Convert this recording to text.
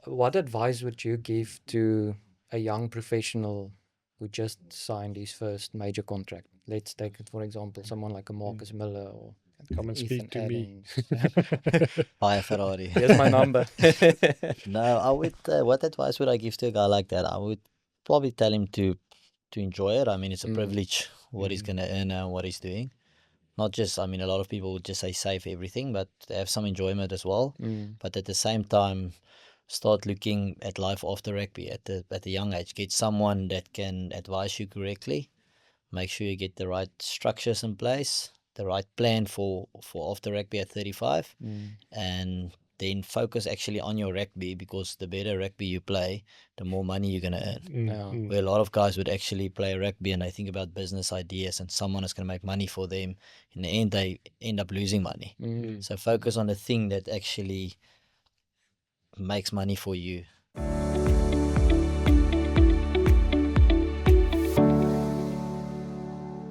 What advice would you give to a young professional who just signed his first major contract? Let's take it, for example, someone like a Marcus Miller or Come and Ethan speak to me. Adams. Buy a Ferrari. Here's my number. No, I would. What advice would I give to a guy like that? I would probably tell him to enjoy it. I mean, it's a privilege what he's gonna earn and what he's doing. Not just, I mean, a lot of people would just say save everything, but have some enjoyment as well. But at the same time, start looking at life after rugby at the young age. Get someone that can advise you correctly. Make sure you get the right structures in place, the right plan for after rugby at 35, and then focus actually on your rugby, because the better rugby you play, the more money you're going to earn. Where a lot of guys would actually play rugby and they think about business ideas and someone is going to make money for them. In the end, they end up losing money. So focus on the thing that actually makes money for you